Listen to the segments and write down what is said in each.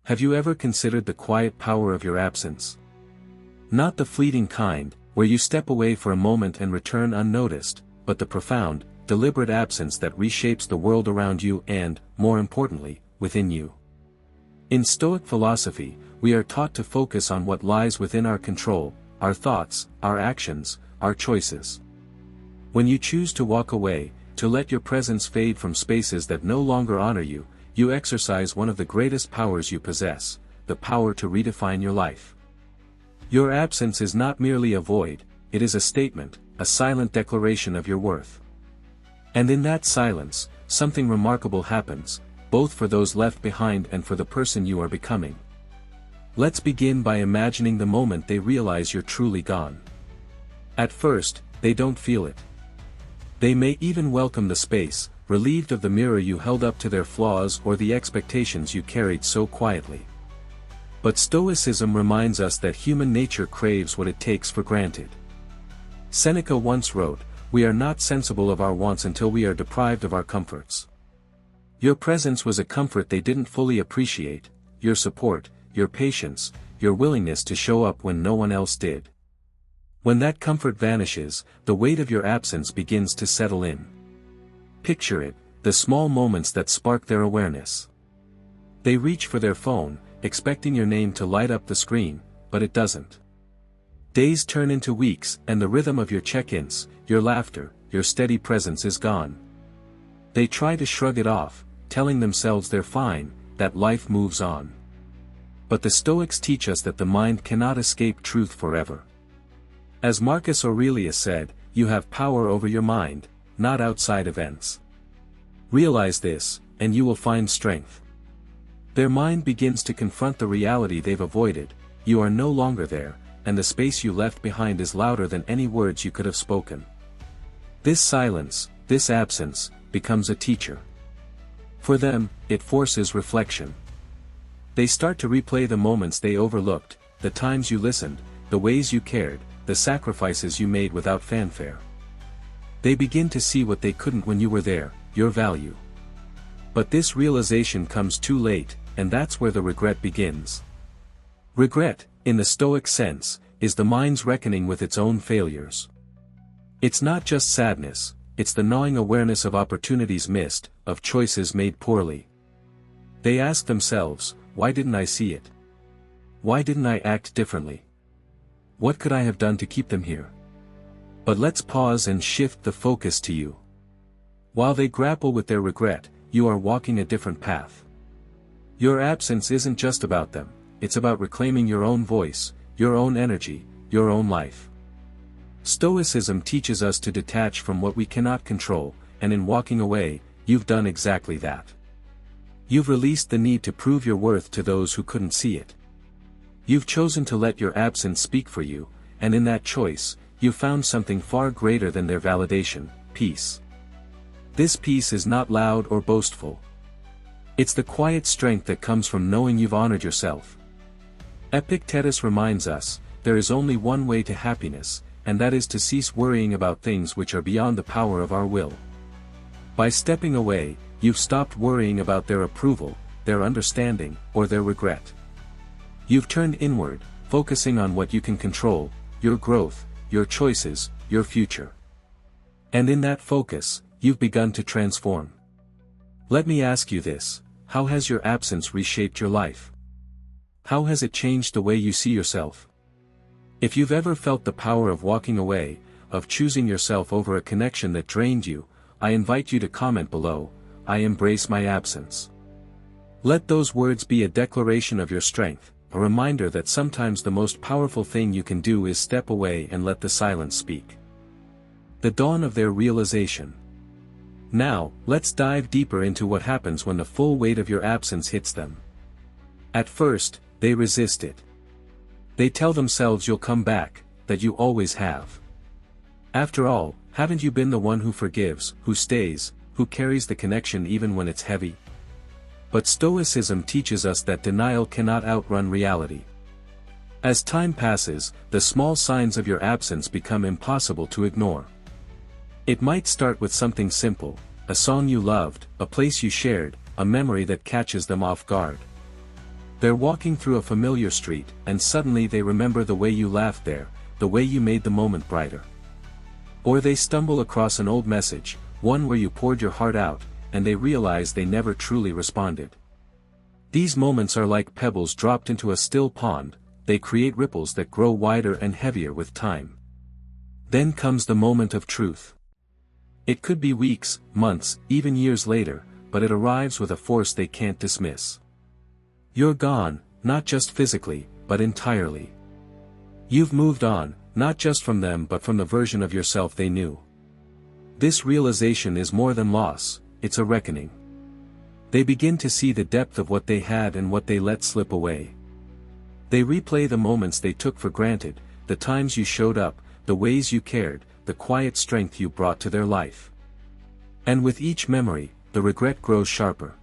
Have you ever considered the quiet power of your absence? Not the fleeting kind, where you step away for a moment and return unnoticed, but the profound, deliberate absence that reshapes the world around you and, more importantly, within you. In Stoic philosophy, we are taught to focus on what lies within our control, our thoughts, our actions, our choices. When you choose to walk away, to let your presence fade from spaces that no longer honor you, you exercise one of the greatest powers you possess, the power to redefine your life. Your absence is not merely a void, it is a statement, a silent declaration of your worth. And in that silence, something remarkable happens, both for those left behind and for the person you are becoming. Let's begin by imagining the moment they realize you're truly gone. At first, they don't feel it. They may even welcome the space, relieved of the mirror you held up to their flaws or the expectations you carried so quietly. But Stoicism reminds us that human nature craves what it takes for granted. Seneca once wrote, "We are not sensible of our wants until we are deprived of our comforts." Your presence was a comfort they didn't fully appreciate, your support, your patience, your willingness to show up when no one else did. When that comfort vanishes, the weight of your absence begins to settle in. Picture it, the small moments that spark their awareness. They reach for their phone, expecting your name to light up the screen, but it doesn't. Days turn into weeks, and the rhythm of your check-ins, your laughter, your steady presence is gone. They try to shrug it off, telling themselves they're fine, that life moves on. But the Stoics teach us that the mind cannot escape truth forever. As Marcus Aurelius said, you have power over your mind, not outside events. Realize this, and you will find strength. Their mind begins to confront the reality they've avoided, you are no longer there, and the space you left behind is louder than any words you could have spoken. This silence, this absence, becomes a teacher. For them, it forces reflection. They start to replay the moments they overlooked, the times you listened, the ways you cared, the sacrifices you made without fanfare. They begin to see what they couldn't when you were there, your value. But this realization comes too late, and that's where the regret begins. Regret, in the Stoic sense, is the mind's reckoning with its own failures. It's not just sadness, it's the gnawing awareness of opportunities missed, of choices made poorly. They ask themselves, why didn't I see it? Why didn't I act differently? What could I have done to keep them here? But let's pause and shift the focus to you. While they grapple with their regret, you are walking a different path. Your absence isn't just about them, it's about reclaiming your own voice, your own energy, your own life. Stoicism teaches us to detach from what we cannot control, and in walking away, you've done exactly that. You've released the need to prove your worth to those who couldn't see it. You've chosen to let your absence speak for you, and in that choice, you found something far greater than their validation, peace. This peace is not loud or boastful. It's the quiet strength that comes from knowing you've honored yourself. Epictetus reminds us, there is only one way to happiness, and that is to cease worrying about things which are beyond the power of our will. By stepping away, you've stopped worrying about their approval, their understanding, or their regret. You've turned inward, focusing on what you can control, your growth, your choices, your future. And in that focus, you've begun to transform. Let me ask you this, how has your absence reshaped your life? How has it changed the way you see yourself? If you've ever felt the power of walking away, of choosing yourself over a connection that drained you, I invite you to comment below, I embrace my absence. Let those words be a declaration of your strength, a reminder that sometimes the most powerful thing you can do is step away and let the silence speak. The dawn of their realization. Now, let's dive deeper into what happens when the full weight of your absence hits them. At first, they resist it. They tell themselves you'll come back, that you always have. After all, haven't you been the one who forgives, who stays, who carries the connection even when it's heavy? But Stoicism teaches us that denial cannot outrun reality. As time passes, the small signs of your absence become impossible to ignore. It might start with something simple, a song you loved, a place you shared, a memory that catches them off guard. They're walking through a familiar street, and suddenly they remember the way you laughed there, the way you made the moment brighter. Or they stumble across an old message, one where you poured your heart out, and they realize they never truly responded. These moments are like pebbles dropped into a still pond, they create ripples that grow wider and heavier with time. Then comes the moment of truth. It could be weeks, months, even years later, but it arrives with a force they can't dismiss. You're gone, not just physically, but entirely. You've moved on, not just from them but from the version of yourself they knew. This realization is more than loss, it's a reckoning. They begin to see the depth of what they had and what they let slip away. They replay the moments they took for granted, the times you showed up, the ways you cared, the quiet strength you brought to their life. And with each memory, the regret grows sharper.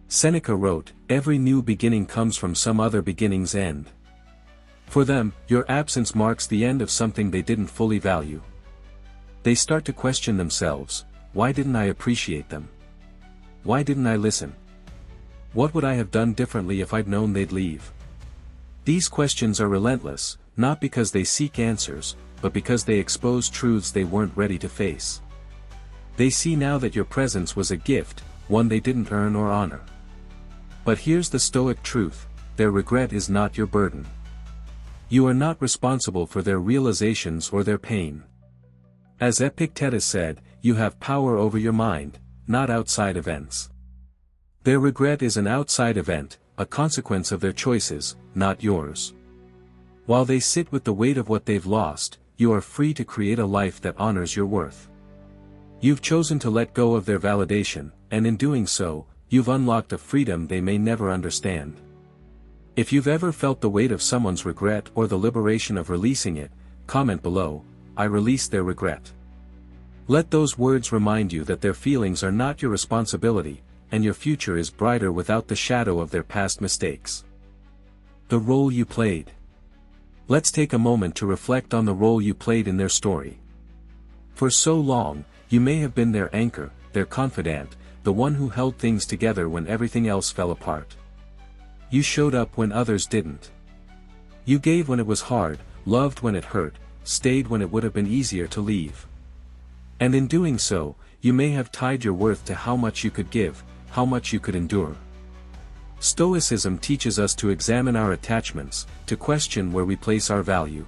Seneca wrote, "Every new beginning comes from some other beginning's end." For them, your absence marks the end of something they didn't fully value. They start to question themselves, why didn't I appreciate them? Why didn't I listen? What would I have done differently if I'd known they'd leave? These questions are relentless, not because they seek answers, but because they expose truths they weren't ready to face. They see now that your presence was a gift, one they didn't earn or honor. But here's the Stoic truth, their regret is not your burden. You are not responsible for their realizations or their pain. As Epictetus said, you have power over your mind, not outside events. Their regret is an outside event, a consequence of their choices, not yours. While they sit with the weight of what they've lost, you are free to create a life that honors your worth. You've chosen to let go of their validation, and in doing so, you've unlocked a freedom they may never understand. If you've ever felt the weight of someone's regret or the liberation of releasing it, comment below, "I release their regret." Let those words remind you that their feelings are not your responsibility, and your future is brighter without the shadow of their past mistakes. The role you played. Let's take a moment to reflect on the role you played in their story. For so long, you may have been their anchor, their confidant, the one who held things together when everything else fell apart. You showed up when others didn't. You gave when it was hard, loved when it hurt, stayed when it would have been easier to leave. And in doing so, you may have tied your worth to how much you could give, how much you could endure. Stoicism teaches us to examine our attachments, to question where we place our value.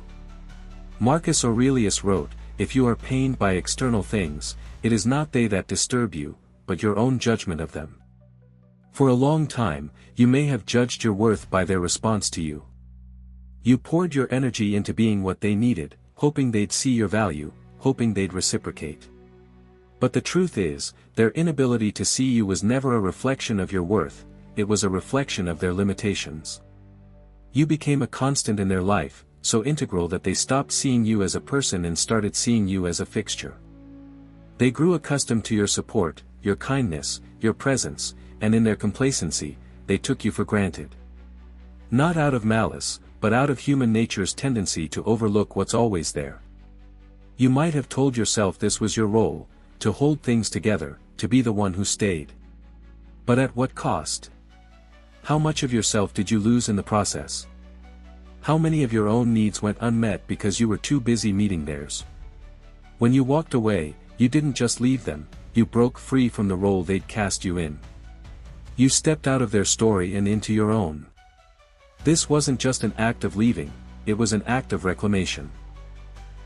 Marcus Aurelius wrote, "If you are pained by external things, it is not they that disturb you, but your own judgment of them." For a long time, you may have judged your worth by their response to you. You poured your energy into being what they needed, hoping they'd see your value, hoping they'd reciprocate. But the truth is, their inability to see you was never a reflection of your worth, it was a reflection of their limitations. You became a constant in their life, so integral that they stopped seeing you as a person and started seeing you as a fixture. They grew accustomed to your support, your kindness, your presence, and in their complacency, they took you for granted. Not out of malice, but out of human nature's tendency to overlook what's always there. You might have told yourself this was your role, to hold things together, to be the one who stayed. But at what cost? How much of yourself did you lose in the process? How many of your own needs went unmet because you were too busy meeting theirs? When you walked away, you didn't just leave them, you broke free from the role they'd cast you in. You stepped out of their story and into your own. This wasn't just an act of leaving, it was an act of reclamation.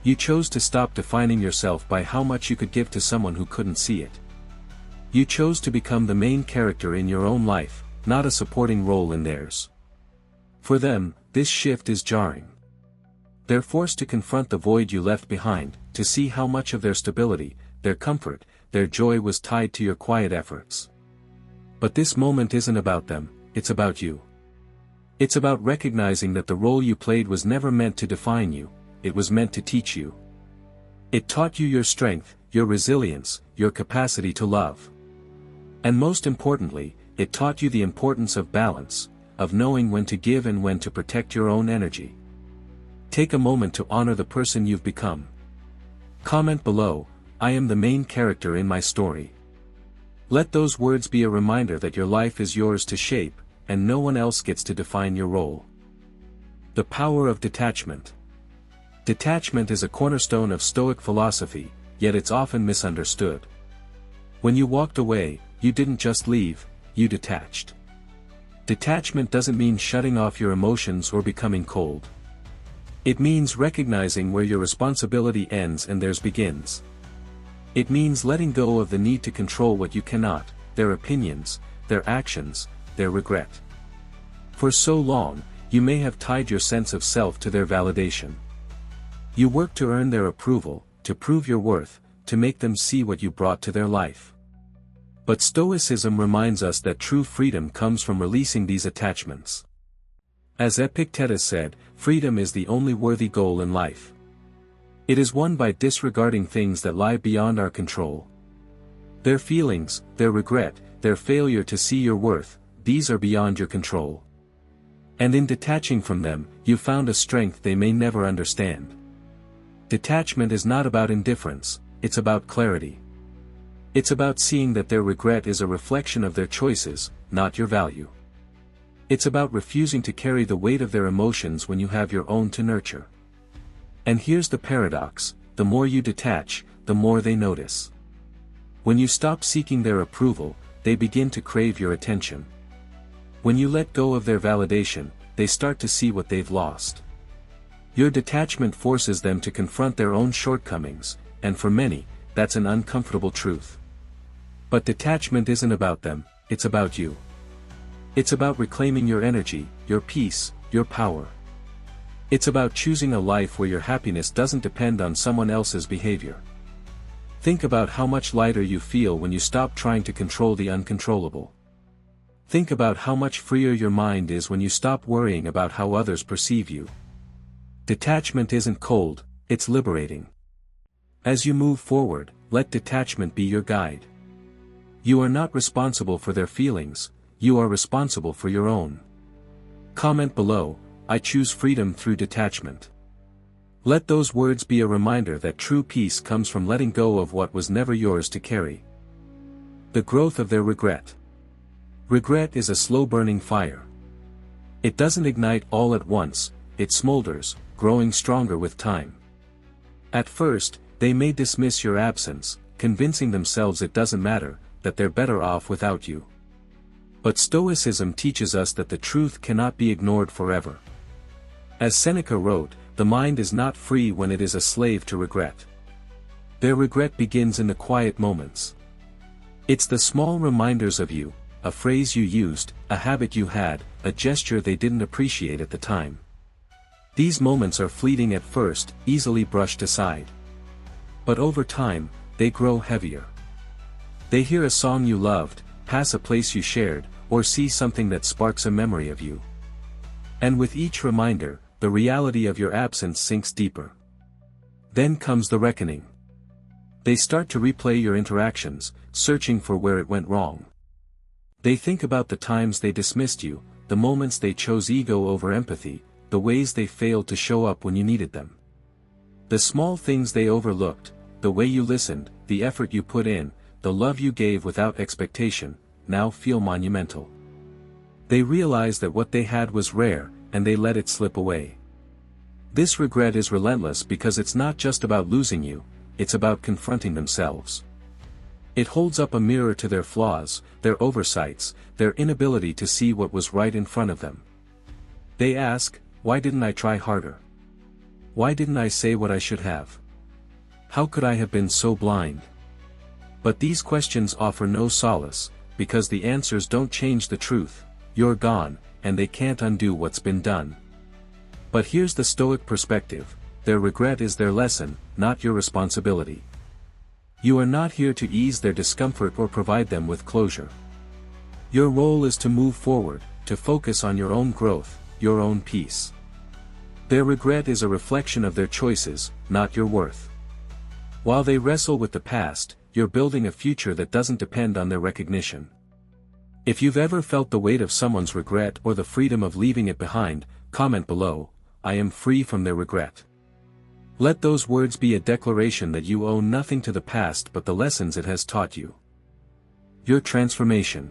You chose to stop defining yourself by how much you could give to someone who couldn't see it. You chose to become the main character in your own life, not a supporting role in theirs. For them, this shift is jarring. They're forced to confront the void you left behind, to see how much of their stability, their comfort, their joy was tied to your quiet efforts. But this moment isn't about them, it's about you. It's about recognizing that the role you played was never meant to define you, it was meant to teach you. It taught you your strength, your resilience, your capacity to love. And most importantly, it taught you the importance of balance, of knowing when to give and when to protect your own energy. Take a moment to honor the person you've become. Comment below, "I am the main character in my story." Let those words be a reminder that your life is yours to shape, and no one else gets to define your role. The power of detachment. Detachment is a cornerstone of Stoic philosophy, yet it's often misunderstood. When you walked away, you didn't just leave, you detached. Detachment doesn't mean shutting off your emotions or becoming cold. It means recognizing where your responsibility ends and theirs begins. It means letting go of the need to control what you cannot, their opinions, their actions, their regret. For so long, you may have tied your sense of self to their validation. You work to earn their approval, to prove your worth, to make them see what you brought to their life. But Stoicism reminds us that true freedom comes from releasing these attachments. As Epictetus said, freedom is the only worthy goal in life. It is won by disregarding things that lie beyond our control. Their feelings, their regret, their failure to see your worth, these are beyond your control. And in detaching from them, you found a strength they may never understand. Detachment is not about indifference, it's about clarity. It's about seeing that their regret is a reflection of their choices, not your value. It's about refusing to carry the weight of their emotions when you have your own to nurture. And here's the paradox, the more you detach, the more they notice. When you stop seeking their approval, they begin to crave your attention. When you let go of their validation, they start to see what they've lost. Your detachment forces them to confront their own shortcomings, and for many, that's an uncomfortable truth. But detachment isn't about them, it's about you. It's about reclaiming your energy, your peace, your power. It's about choosing a life where your happiness doesn't depend on someone else's behavior. Think about how much lighter you feel when you stop trying to control the uncontrollable. Think about how much freer your mind is when you stop worrying about how others perceive you. Detachment isn't cold, it's liberating. As you move forward, let detachment be your guide. You are not responsible for their feelings, you are responsible for your own. Comment below, I choose freedom through detachment. Let those words be a reminder that true peace comes from letting go of what was never yours to carry. The growth of their regret. Regret is a slow-burning fire. It doesn't ignite all at once, it smolders, growing stronger with time. At first, they may dismiss your absence, convincing themselves it doesn't matter, that they're better off without you. But Stoicism teaches us that the truth cannot be ignored forever. As Seneca wrote, the mind is not free when it is a slave to regret. Their regret begins in the quiet moments. It's the small reminders of you, a phrase you used, a habit you had, a gesture they didn't appreciate at the time. These moments are fleeting at first, easily brushed aside. But over time, they grow heavier. They hear a song you loved, pass a place you shared, or see something that sparks a memory of you. And with each reminder, the reality of your absence sinks deeper. Then comes the reckoning. They start to replay your interactions, searching for where it went wrong. They think about the times they dismissed you, the moments they chose ego over empathy, the ways they failed to show up when you needed them. The small things they overlooked, the way you listened, the effort you put in, the love you gave without expectation, now feel monumental. They realize that what they had was rare, and they let it slip away. This regret is relentless because it's not just about losing you, it's about confronting themselves. It holds up a mirror to their flaws, their oversights, their inability to see what was right in front of them. They ask, why didn't I try harder? Why didn't I say what I should have? How could I have been so blind? But these questions offer no solace, because the answers don't change the truth. You're gone, and they can't undo what's been done. But here's the Stoic perspective, their regret is their lesson, not your responsibility. You are not here to ease their discomfort or provide them with closure. Your role is to move forward, to focus on your own growth, your own peace. Their regret is a reflection of their choices, not your worth. While they wrestle with the past, you're building a future that doesn't depend on their recognition. If you've ever felt the weight of someone's regret or the freedom of leaving it behind, comment below, I am free from their regret. Let those words be a declaration that you owe nothing to the past but the lessons it has taught you. Your transformation.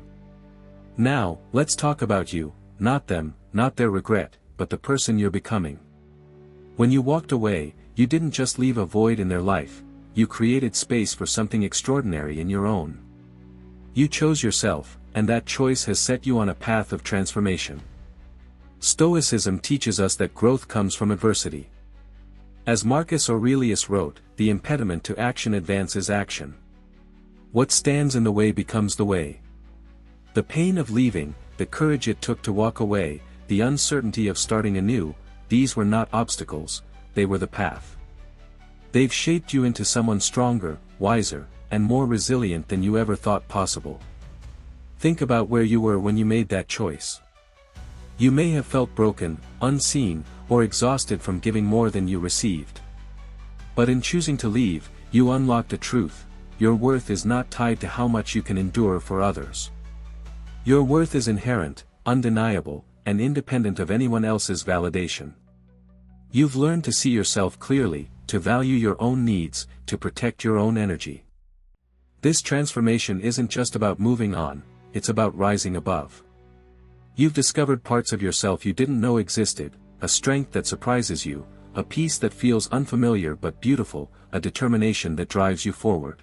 Now, let's talk about you, not them, not their regret, but the person you're becoming. When you walked away, you didn't just leave a void in their life, you created space for something extraordinary in your own. You chose yourself, and that choice has set you on a path of transformation. Stoicism teaches us that growth comes from adversity. As Marcus Aurelius wrote, the impediment to action advances action. What stands in the way becomes the way. The pain of leaving, the courage it took to walk away, the uncertainty of starting anew, these were not obstacles, they were the path. They've shaped you into someone stronger, wiser, and more resilient than you ever thought possible. Think about where you were when you made that choice. You may have felt broken, unseen, or exhausted from giving more than you received. But in choosing to leave, you unlocked a truth: your worth is not tied to how much you can endure for others. Your worth is inherent, undeniable, and independent of anyone else's validation. You've learned to see yourself clearly, to value your own needs, to protect your own energy. This transformation isn't just about moving on, it's about rising above. You've discovered parts of yourself you didn't know existed, a strength that surprises you, a peace that feels unfamiliar but beautiful, a determination that drives you forward.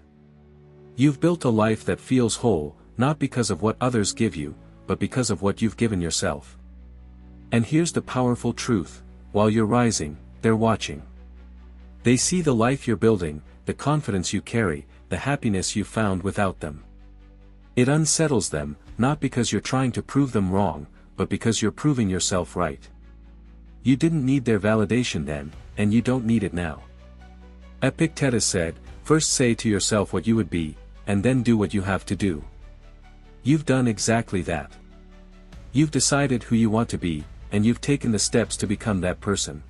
You've built a life that feels whole, not because of what others give you, but because of what you've given yourself. And here's the powerful truth: while you're rising, they're watching. They see the life you're building, the confidence you carry, the happiness you found without them. It unsettles them, not because you're trying to prove them wrong, but because you're proving yourself right. You didn't need their validation then, and you don't need it now. Epictetus said, "First say to yourself what you would be, and then do what you have to do." You've done exactly that. You've decided who you want to be, and you've taken the steps to become that person.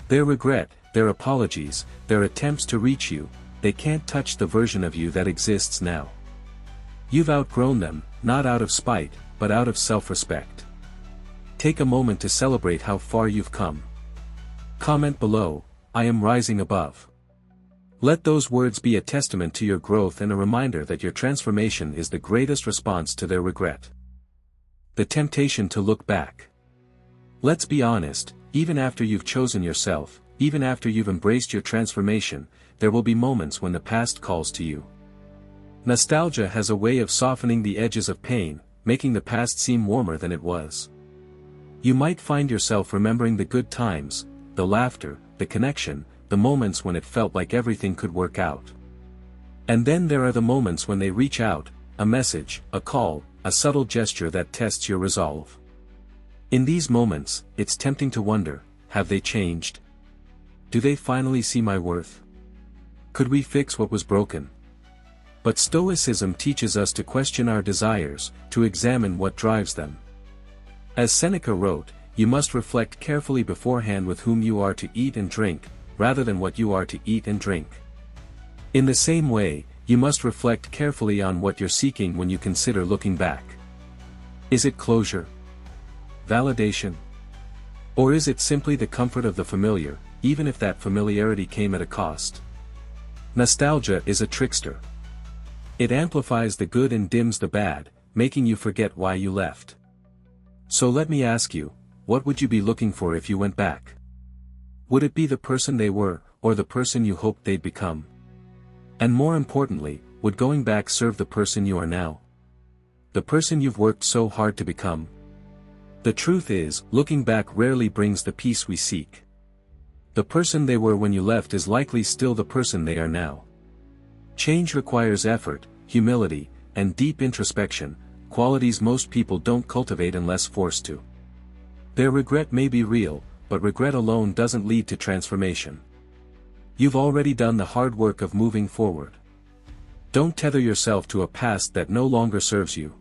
Their regret, their apologies, their attempts to reach you, they can't touch the version of you that exists now. You've outgrown them, not out of spite, but out of self-respect. Take a moment to celebrate how far you've come. Comment below, "I am rising above." Let those words be a testament to your growth and a reminder that your transformation is the greatest response to their regret. The temptation to look back. Let's be honest, even after you've chosen yourself, even after you've embraced your transformation, there will be moments when the past calls to you. Nostalgia has a way of softening the edges of pain, making the past seem warmer than it was. You might find yourself remembering the good times, the laughter, the connection, the moments when it felt like everything could work out. And then there are the moments when they reach out, a message, a call, a subtle gesture that tests your resolve. In these moments, it's tempting to wonder, have they changed? Do they finally see my worth? Could we fix what was broken? But Stoicism teaches us to question our desires, to examine what drives them. As Seneca wrote, you must reflect carefully beforehand with whom you are to eat and drink, rather than what you are to eat and drink. In the same way, you must reflect carefully on what you're seeking when you consider looking back. Is it closure? Validation? Or is it simply the comfort of the familiar, even if that familiarity came at a cost? Nostalgia is a trickster. It amplifies the good and dims the bad, making you forget why you left. So let me ask you, what would you be looking for if you went back? Would it be the person they were, or the person you hoped they'd become? And more importantly, would going back serve the person you are now? The person you've worked so hard to become? The truth is, looking back rarely brings the peace we seek. The person they were when you left is likely still the person they are now. Change requires effort, humility, and deep introspection, qualities most people don't cultivate unless forced to. Their regret may be real, but regret alone doesn't lead to transformation. You've already done the hard work of moving forward. Don't tether yourself to a past that no longer serves you.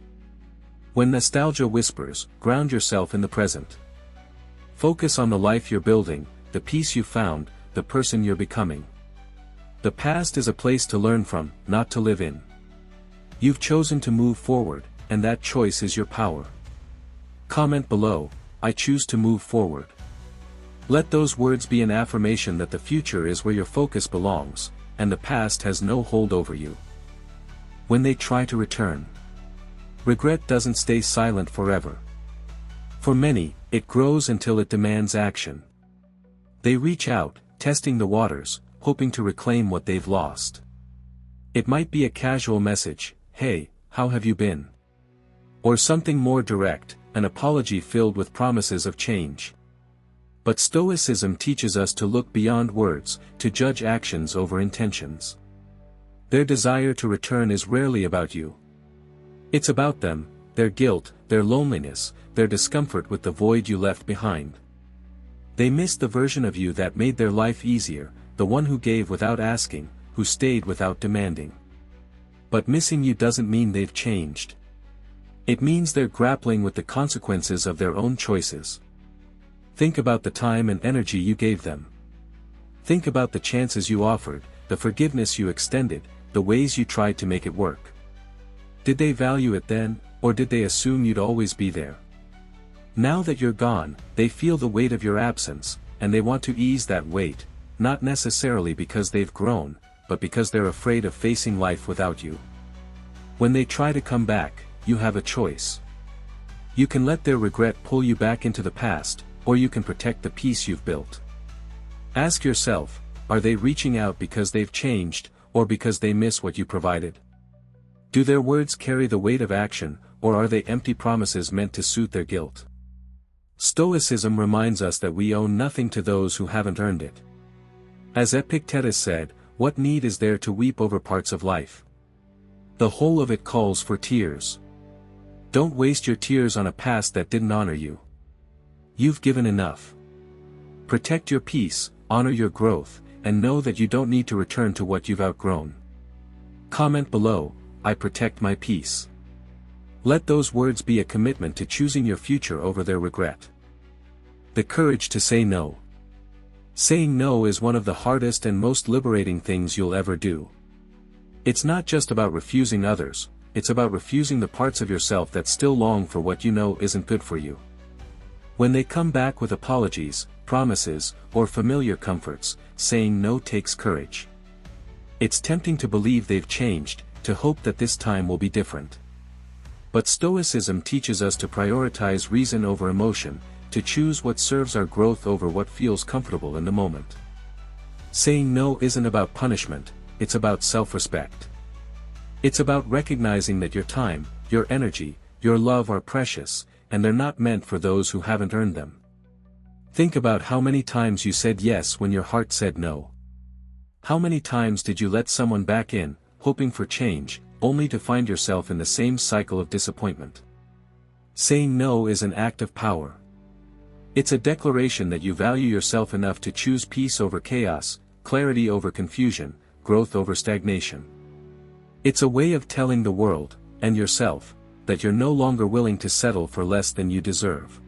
When nostalgia whispers, ground yourself in the present. Focus on the life you're building, the peace you found, the person you're becoming. The past is a place to learn from, not to live in. You've chosen to move forward, and that choice is your power. Comment below, "I choose to move forward." Let those words be an affirmation that the future is where your focus belongs, and the past has no hold over you. When they try to return, Regret doesn't stay silent forever. For many, it grows until it demands action. They reach out, testing the waters, hoping to reclaim what they've lost. It might be a casual message, "Hey, how have you been?" Or something more direct, an apology filled with promises of change. But Stoicism teaches us to look beyond words, to judge actions over intentions. Their desire to return is rarely about you. It's about them, their guilt, their loneliness, their discomfort with the void you left behind. They miss the version of you that made their life easier, the one who gave without asking, who stayed without demanding. But missing you doesn't mean they've changed. It means they're grappling with the consequences of their own choices. Think about the time and energy you gave them. Think about the chances you offered, the forgiveness you extended, the ways you tried to make it work. Did they value it then, or did they assume you'd always be there? Now that you're gone, they feel the weight of your absence, and they want to ease that weight, not necessarily because they've grown, but because they're afraid of facing life without you. When they try to come back, you have a choice. You can let their regret pull you back into the past, or you can protect the peace you've built. Ask yourself, are they reaching out because they've changed, or because they miss what you provided? Do their words carry the weight of action, or are they empty promises meant to soothe their guilt? Stoicism reminds us that we owe nothing to those who haven't earned it. As Epictetus said, what need is there to weep over parts of life? The whole of it calls for tears. Don't waste your tears on a past that didn't honor you. You've given enough. Protect your peace, honor your growth, and know that you don't need to return to what you've outgrown. Comment below, "I protect my peace." Let those words be a commitment to choosing your future over their regret. The courage to say no. Saying no is one of the hardest and most liberating things you'll ever do. It's not just about refusing others, it's about refusing the parts of yourself that still long for what you know isn't good for you. When they come back with apologies, promises, or familiar comforts, saying no takes courage. It's tempting to believe they've changed, to hope that this time will be different. But Stoicism teaches us to prioritize reason over emotion, to choose what serves our growth over what feels comfortable in the moment. Saying no isn't about punishment, it's about self-respect. It's about recognizing that your time, your energy, your love are precious, and they're not meant for those who haven't earned them. Think about how many times you said yes when your heart said no. How many times did you let someone back in, hoping for change, only to find yourself in the same cycle of disappointment? Saying no is an act of power. It's a declaration that you value yourself enough to choose peace over chaos, clarity over confusion, growth over stagnation. It's a way of telling the world, and yourself, that you're no longer willing to settle for less than you deserve.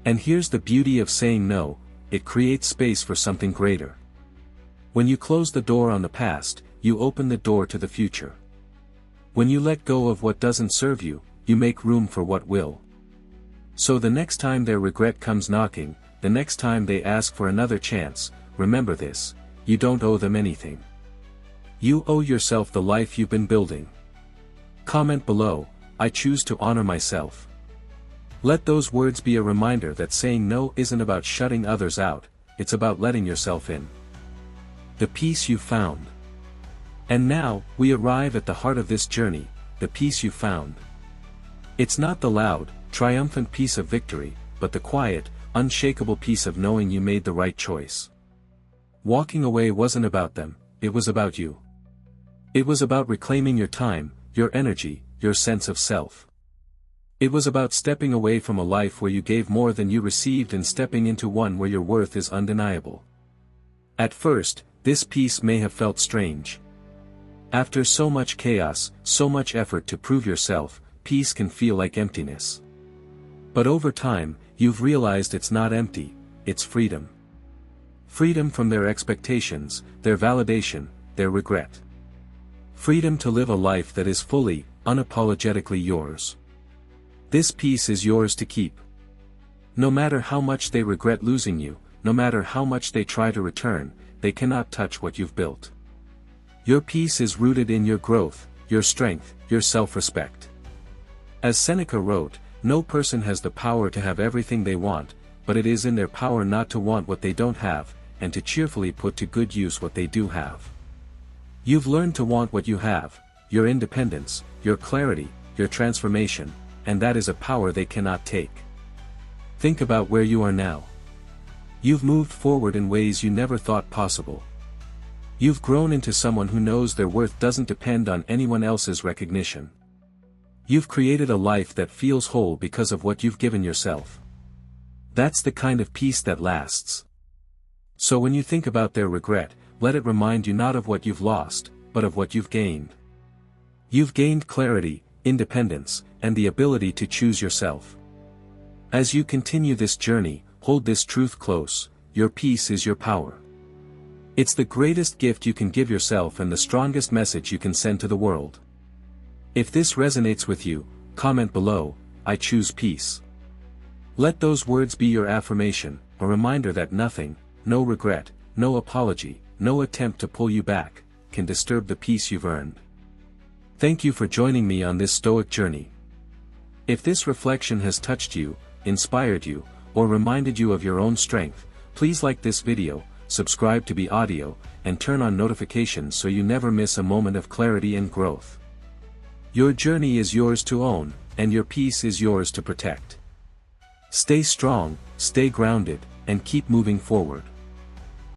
And here's the beauty of saying no, it creates space for something greater. When you close the door on the past, you open the door to the future. When you let go of what doesn't serve you, you make room for what will. So the next time their regret comes knocking, the next time they ask for another chance, remember this: you don't owe them anything. You owe yourself the life you've been building. Comment below, "I choose to honor myself." Let those words be a reminder that saying no isn't about shutting others out, it's about letting yourself in. The peace you found. And now, we arrive at the heart of this journey, the peace you found. It's not the loud, triumphant peace of victory, but the quiet, unshakable peace of knowing you made the right choice. Walking away wasn't about them, it was about you. It was about reclaiming your time, your energy, your sense of self. It was about stepping away from a life where you gave more than you received and stepping into one where your worth is undeniable. At first, this peace may have felt strange. After so much chaos, so much effort to prove yourself, peace can feel like emptiness. But over time, you've realized it's not empty, it's freedom. Freedom from their expectations, their validation, their regret. Freedom to live a life that is fully, unapologetically yours. This peace is yours to keep. No matter how much they regret losing you, no matter how much they try to return, they cannot touch what you've built. Your peace is rooted in your growth, your strength, your self-respect. As Seneca wrote, no person has the power to have everything they want, but it is in their power not to want what they don't have, and to cheerfully put to good use what they do have. You've learned to want what you have, your independence, your clarity, your transformation, and that is a power they cannot take. Think about where you are now. You've moved forward in ways you never thought possible. You've grown into someone who knows their worth doesn't depend on anyone else's recognition. You've created a life that feels whole because of what you've given yourself. That's the kind of peace that lasts. So when you think about their regret, let it remind you not of what you've lost, but of what you've gained. You've gained clarity, independence, and the ability to choose yourself. As you continue this journey, hold this truth close: your peace is your power. It's the greatest gift you can give yourself and the strongest message you can send to the world. If this resonates with you, comment below, "I choose peace." Let those words be your affirmation, a reminder that nothing, no regret, no apology, no attempt to pull you back, can disturb the peace you've earned. Thank you for joining me on this Stoic journey. If this reflection has touched you, inspired you, or reminded you of your own strength, please like this video, subscribe to Be Audio, and turn on notifications so you never miss a moment of clarity and growth. Your journey is yours to own, and your peace is yours to protect. Stay strong, stay grounded, and keep moving forward.